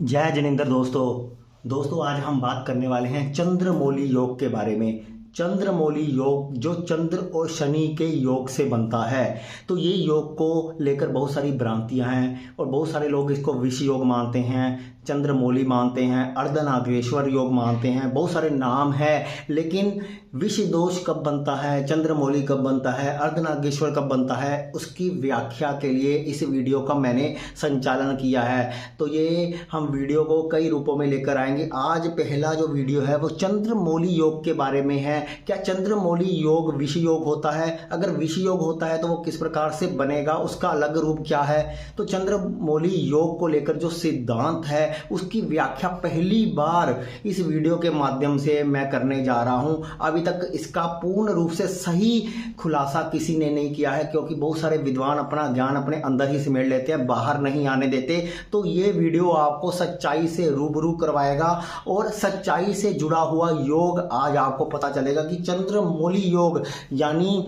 जय जिनेंद्र दोस्तों आज हम बात करने वाले हैं चंद्रमौली योग के बारे में। चंद्रमौली योग जो चंद्र और शनि के योग से बनता है, तो ये योग को लेकर बहुत सारी भ्रांतियां हैं और बहुत सारे लोग इसको विष योग मानते हैं, चंद्रमौली मानते हैं, अर्धनागेश्वर योग मानते हैं, बहुत सारे नाम है। लेकिन विष दोष कब बनता है, चंद्रमौली कब बनता है, अर्धनागेश्वर कब बनता है, उसकी व्याख्या के लिए इस वीडियो का मैंने संचालन किया है। तो ये हम वीडियो को कई रूपों में लेकर आएंगे। आज पहला जो वीडियो है वो चंद्रमौली योग के बारे में है। क्या चंद्रमौली योग विष योग होता है? अगर विष योग होता है तो वो किस प्रकार से बनेगा, उसका अलग रूप क्या है? तो चंद्रमौली योग को लेकर जो सिद्धांत है उसकी व्याख्या पहली बार इस वीडियो के माध्यम से मैं करने जा रहा हूं। अभी तक इसका पूर्ण रूप से सही खुलासा किसी ने नहीं किया है, क्योंकि बहुत सारे विद्वान अपना ज्ञान अपने अंदर ही सिमेट लेते हैं, बाहर नहीं आने देते। तो ये वीडियो आपको सच्चाई से रूबरू करवाएगा और सच्चाई से जुड़ा हुआ योग आज आपको पता चलेगा कि चंद्रमौली योग यानी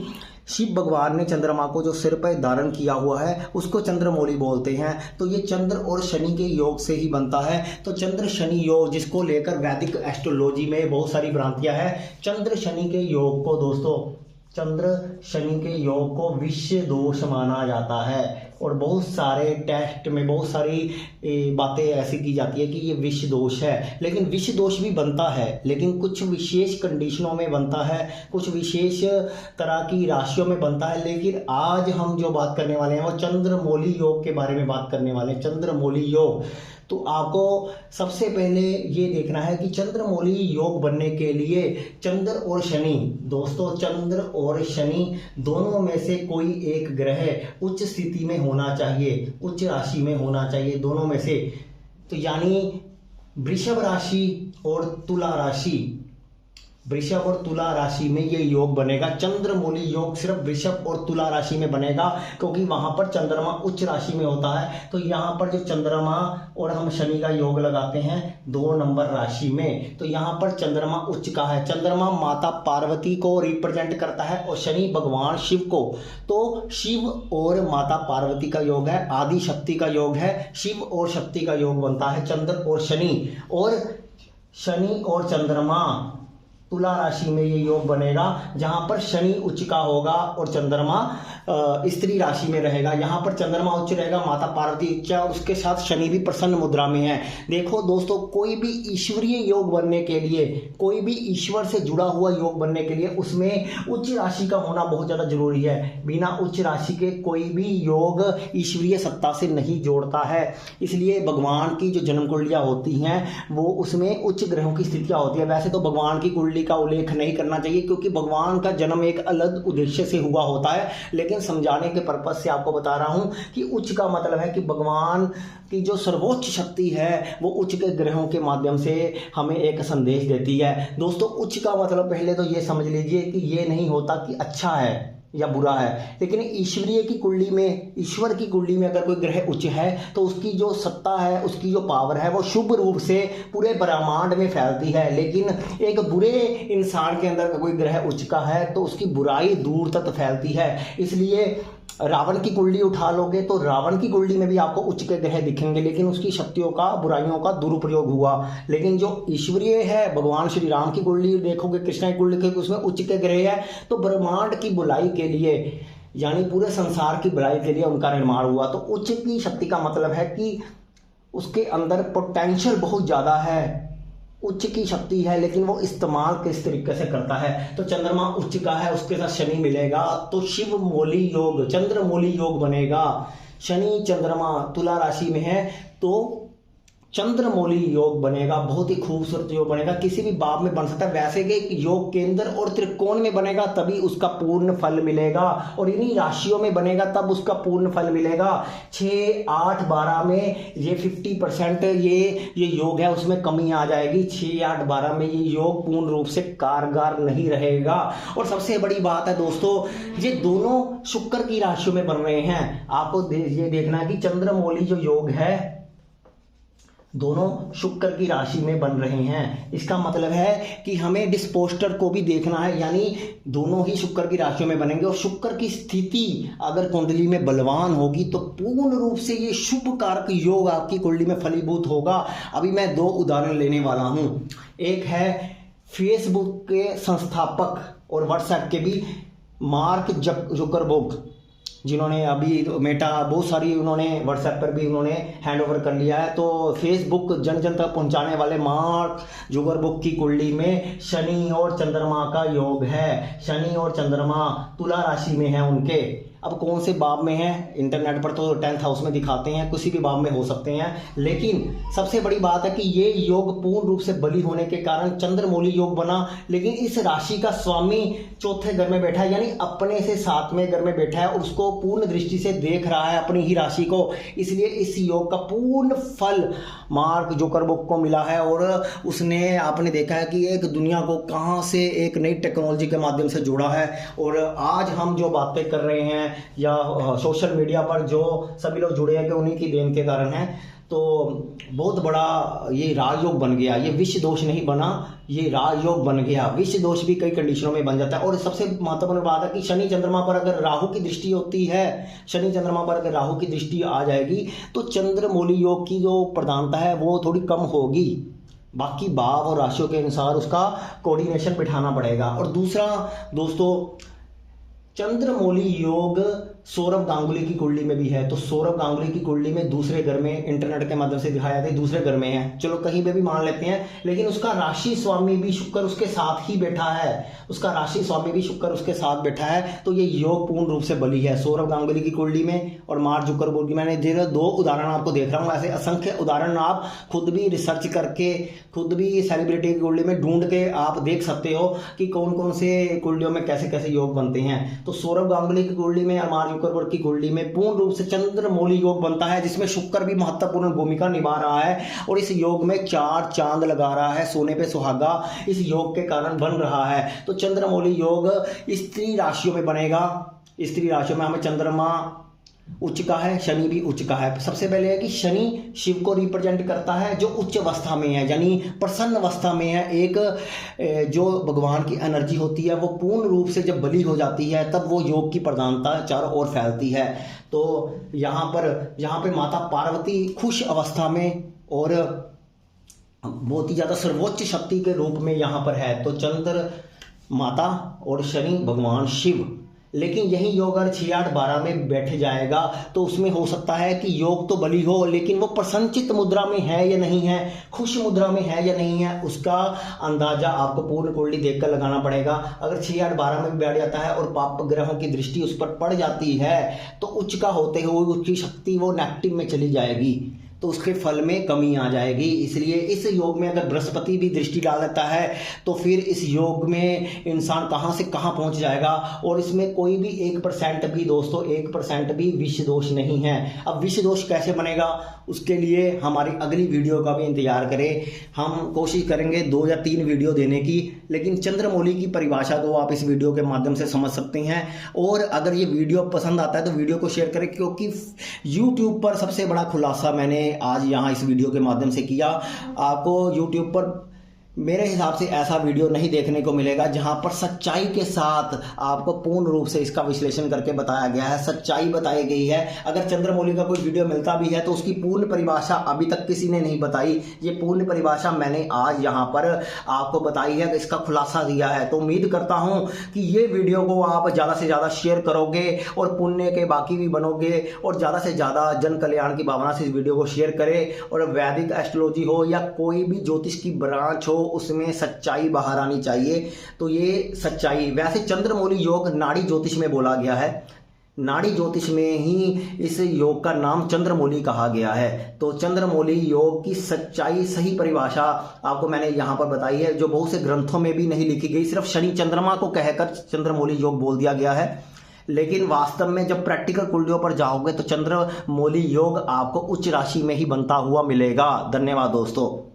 शिव भगवान ने चंद्रमा को जो सिर पर धारण किया हुआ है उसको चंद्रमौली बोलते हैं। तो ये चंद्र और शनि के योग से ही बनता है। तो चंद्र शनि योग जिसको लेकर वैदिक एस्ट्रोलॉजी में बहुत सारी भ्रांतियां हैं। चंद्र शनि के योग को दोस्तों, चंद्र शनि के योग को विष दोष माना जाता है और बहुत सारे टेस्ट में बहुत सारी बातें ऐसी की जाती है कि ये विष दोष है। लेकिन विष दोष भी बनता है, लेकिन कुछ विशेष कंडीशनों में बनता है, कुछ विशेष तरह की राशियों में बनता है। लेकिन आज हम जो बात करने वाले हैं वो चंद्रमौली योग के बारे में बात करने वाले हैं। चंद्रमौली योग, तो आपको सबसे पहले ये देखना है कि चंद्रमौली योग बनने के लिए चंद्र और शनि, दोस्तों चंद्र और शनि दोनों में से कोई एक ग्रह उच्च स्थिति में होना चाहिए, उच्च राशि में होना चाहिए, दोनों में से। तो यानी वृषभ राशि और तुला राशि, वृषभ और तुला राशि में ये योग बनेगा। चंद्रमौली योग सिर्फ वृषभ और तुला राशि में बनेगा, क्योंकि वहां पर चंद्रमा उच्च राशि में होता है। तो यहाँ पर जो चंद्रमा और हम शनि का योग लगाते हैं 2 नंबर राशि में, तो यहाँ पर चंद्रमा उच्च का है। चंद्रमा माता पार्वती को रिप्रेजेंट करता है और शनि भगवान शिव को। तो शिव और माता पार्वती का योग है, आदि शक्ति का योग है, शिव और शक्ति का योग बनता है चंद्र और शनि। और शनि और चंद्रमा तुला राशि में ये योग बनेगा, जहां पर शनि उच्च का होगा और चंद्रमा स्त्री राशि में रहेगा। यहां पर चंद्रमा उच्च रहेगा, माता पार्वती उच्च, उसके साथ शनि भी प्रसन्न मुद्रा में है। देखो दोस्तों, कोई भी ईश्वरीय योग बनने के लिए, कोई भी ईश्वर से जुड़ा हुआ योग बनने के लिए उसमें उच्च राशि का होना बहुत ज्यादा जरूरी है। बिना उच्च राशि के कोई भी योग ईश्वरीय सत्ता से नहीं जोड़ता है। इसलिए भगवान की जो जन्म कुंडलियां होती हैं वो उसमें उच्च ग्रहों की स्थितियां होती है। वैसे तो भगवान की कुंडली का उल्लेख नहीं करना चाहिए, क्योंकि भगवान का जन्म एक अलग उद्देश्य से हुआ होता है। लेकिन समझाने के पर्पस से आपको बता रहा हूं कि उच्च का मतलब है कि भगवान की जो सर्वोच्च शक्ति है वो उच्च के ग्रहों के माध्यम से हमें एक संदेश देती है। दोस्तों, उच्च का मतलब पहले तो ये समझ लीजिए कि ये नहीं होता कि अच्छा है या बुरा है। लेकिन ईश्वरीय की कुंडली में, ईश्वर की कुंडली में अगर कोई ग्रह उच्च है तो उसकी जो सत्ता है, उसकी जो पावर है वो शुभ रूप से पूरे ब्रह्मांड में फैलती है। लेकिन एक बुरे इंसान के अंदर कोई ग्रह उच्च का है तो उसकी बुराई दूर तक फैलती है। इसलिए रावण की कुंडली उठा लोगे तो रावण की कुंडली में भी आपको उच्च के ग्रह दिखेंगे, लेकिन उसकी शक्तियों का, बुराइयों का दुरुपयोग हुआ। लेकिन जो ईश्वरीय है, भगवान श्री राम की कुंडली देखोगे, कृष्ण की कुंडली देखोगे, उसमें उच्च के ग्रह है। तो ब्रह्मांड की भलाई के लिए, यानी पूरे संसार की भलाई के लिए उनका निर्माण हुआ। तो उच्च की शक्ति का मतलब है कि उसके अंदर पोटेंशियल बहुत ज्यादा है, उच्च की शक्ति है, लेकिन वो इस्तेमाल किस तरीके से करता है। तो चंद्रमा उच्च का है, उसके साथ शनि मिलेगा तो शिवमौली योग, चंद्रमौली योग बनेगा। शनि चंद्रमा तुला राशि में है तो चंद्रमौली योग बनेगा। बहुत ही खूबसूरत योग बनेगा, किसी भी भाव में बन सकता है। वैसे कि योग केंद्र और त्रिकोण में बनेगा तभी उसका पूर्ण फल मिलेगा, और इन्हीं राशियों में बनेगा तब उसका पूर्ण फल मिलेगा। 6, 8, 12 में ये 50% ये योग है, उसमें कमी आ जाएगी। 6, 8, 12 में ये योग पूर्ण रूप से कारगर नहीं रहेगा। और सबसे बड़ी बात है दोस्तों, ये दोनों शुक्र की राशियों में बन रहे हैं। आपको ये देखना है कि चंद्रमौली जो योग है दोनों शुक्र की राशि में बन रहे हैं। इसका मतलब है कि हमें डिस्पोस्टर को भी देखना है, यानी दोनों ही शुक्र की राशियों में बनेंगे। और शुक्र की स्थिति अगर कुंडली में बलवान होगी तो पूर्ण रूप से ये शुभ कारक योग आपकी कुंडली में फलीभूत होगा। अभी मैं 2 उदाहरण लेने वाला हूं। एक है फेसबुक के संस्थापक और व्हाट्सएप के भी मार्क जुकरबर्ग, जिन्होंने अभी मेटा बहुत सारी उन्होंने व्हाट्सएप पर भी उन्होंने हैंड ओवर कर लिया है। तो फेसबुक जन जन तक पहुंचाने वाले मार्क जुकरबर्ग की कुंडली में शनि और चंद्रमा का योग है। शनि और चंद्रमा तुला राशि में है उनके। अब कौन से भाव में है, इंटरनेट पर तो 10th हाउस में दिखाते हैं, किसी भी भाव में हो सकते हैं। लेकिन सबसे बड़ी बात है कि ये योग पूर्ण रूप से बली होने के कारण चंद्रमौली योग बना। लेकिन इस राशि का स्वामी चौथे घर में बैठा है, यानी अपने से 7वें घर में बैठा है और उसको पूर्ण दृष्टि से देख रहा है अपनी ही राशि को। इसलिए इस योग का पूर्ण फल मार्क जुकरबर्ग को मिला है। और उसने, आपने देखा है कि एक दुनिया को कहां से एक नई टेक्नोलॉजी के माध्यम से जोड़ा है। और आज हम जो बातें कर रहे हैं या सोशल मीडिया पर जो सभी लोग जुड़े हैं कि उन्हीं की देन के कारण है। तो बहुत बड़ा ये राजयोग बन गया। ये विष दोष नहीं बना, ये राजयोग बन गया। विष दोष भी कई कंडीशनों में बन जाता है। और सबसे महत्वपूर्ण बात है कि शनि चंद्रमा पर अगर राहु की दृष्टि होती है, शनि चंद्रमा पर अगर राहु की दृष्टि आ जाएगी तो चंद्रमौली योग की जो प्रधानता है वो थोड़ी कम होगी। बाकी भाव और राशियों के अनुसार उसका कोऑर्डिनेशन बिठाना पड़ेगा। और दूसरा दोस्तों, चंद्रमौली योग सौरभ गांगुली की कुंडली में भी है। तो सौरभ गांगुली की कुंडली में दूसरे घर में, इंटरनेट के माध्यम से दिखाया था, दूसरे घर में है, चलो कहीं पे भी मान लेते हैं। लेकिन उसका राशि स्वामी भी शुक्र उसके साथ ही बैठा है, उसका राशि स्वामी भी शुक्र उसके साथ बैठा है। तो ये योग पूर्ण रूप से बली है सौरभ गांगुली की कुंडली में और मार्क जुकरबर्ग की। मैंने 2 उदाहरण आपको देख रहा हूँ, ऐसे असंख्य उदाहरण आप खुद भी रिसर्च करके, खुद भी सेलिब्रिटी की कुंडली में ढूंढ के आप देख सकते हो कि कौन कौन से कुंडलियों में कैसे कैसे योग बनते हैं। तो सौरभ गांगुली की कुंडली में और मार्क जुकरबर्ग की कुंडली में पूर्ण रूप से चंद्रमौली योग बनता है, जिसमें शुक्र भी महत्वपूर्ण भूमिका निभा रहा है। और इस योग में 4 चांद लगा रहा है, सोने पे सुहागा इस योग के कारण बन रहा है। तो चंद्रमौली योग स्त्री राशियों में बनेगा। स्त्री राशियों में हमें चंद्रमा उच्च का है, शनि भी उच्च का है। सबसे पहले है कि शनि शिव को रिप्रेजेंट करता है जो उच्च अवस्था में है, यानी प्रसन्न अवस्था में है। एक जो भगवान की एनर्जी होती है वो पूर्ण रूप से जब बली हो जाती है तब वो योग की प्रधानता चारों ओर फैलती है। तो यहाँ पे माता पार्वती खुश अवस्था में और बहुत ही ज्यादा सर्वोच्च शक्ति के रूप में यहाँ पर है। तो चंद्र माता और शनि भगवान शिव। लेकिन यही योग अगर 6-8-12 में बैठ जाएगा तो उसमें हो सकता है कि योग तो बली हो लेकिन वो प्रसन्नचित्त मुद्रा में है या नहीं है, खुश मुद्रा में है या नहीं है, उसका अंदाजा आपको पूर्ण कुंडली देखकर लगाना पड़ेगा। अगर 6-8-12 में बैठ जाता है और पाप ग्रहों की दृष्टि उस पर पड़ जाती है तो उच्च का होते हुए उसकी शक्ति वो नेगेटिव में चली जाएगी, तो उसके फल में कमी आ जाएगी। इसलिए इस योग में अगर बृहस्पति भी दृष्टि डाल देता है तो फिर इस योग में इंसान कहां से कहां पहुंच जाएगा। और इसमें कोई भी 1% भी दोस्तों 1% भी विष दोष नहीं है। अब विष दोष कैसे बनेगा उसके लिए हमारी अगली वीडियो का भी इंतजार करें। हम कोशिश करेंगे 2 या 3 वीडियो देने की, लेकिन चंद्रमौली की परिभाषा को आप इस वीडियो के माध्यम से समझ सकते हैं। और अगर ये वीडियो पसंद आता है तो वीडियो को शेयर करें, क्योंकि यूट्यूब पर सबसे बड़ा खुलासा मैंने आज यहाँ इस वीडियो के माध्यम से किया। आपको यूट्यूब पर मेरे हिसाब से ऐसा वीडियो नहीं देखने को मिलेगा जहां पर सच्चाई के साथ आपको पूर्ण रूप से इसका विश्लेषण करके बताया गया है, सच्चाई बताई गई है। अगर चंद्रमौली का कोई वीडियो मिलता भी है तो उसकी पूर्ण परिभाषा अभी तक किसी ने नहीं बताई। ये पूर्ण परिभाषा मैंने आज यहाँ पर आपको बताई है, इसका खुलासा दिया है। तो उम्मीद करता हूँ कि ये वीडियो को आप ज़्यादा से ज़्यादा शेयर करोगे और पुण्य के बाकी भी बनोगे और ज़्यादा से ज़्यादा जन कल्याण की भावना से इस वीडियो को शेयर करें। और वैदिक एस्ट्रोलॉजी हो या कोई भी ज्योतिष की ब्रांच हो उसमें सच्चाई बाहर आनी चाहिए। तो ये सच्चाई, वैसे चंद्रमौली योग नाड़ी ज्योतिष में बोला गया है, नाड़ी ज्योतिष में ही इस योग का नाम चंद्रमौली कहा गया है। तो चंद्रमौली योग की सच्चाई, सही परिभाषा आपको मैंने यहाँ पर बताई है, जो बहुत से ग्रंथों में भी नहीं लिखी गई। सिर्फ शनि चंद्रमा को कहकर चंद्रमौली योग बोल दिया गया है, लेकिन वास्तव में जब प्रैक्टिकल कुंडलियों पर जाओगे तो चंद्रमौली योग आपको उच्च राशि में ही बनता हुआ मिलेगा। धन्यवाद दोस्तों।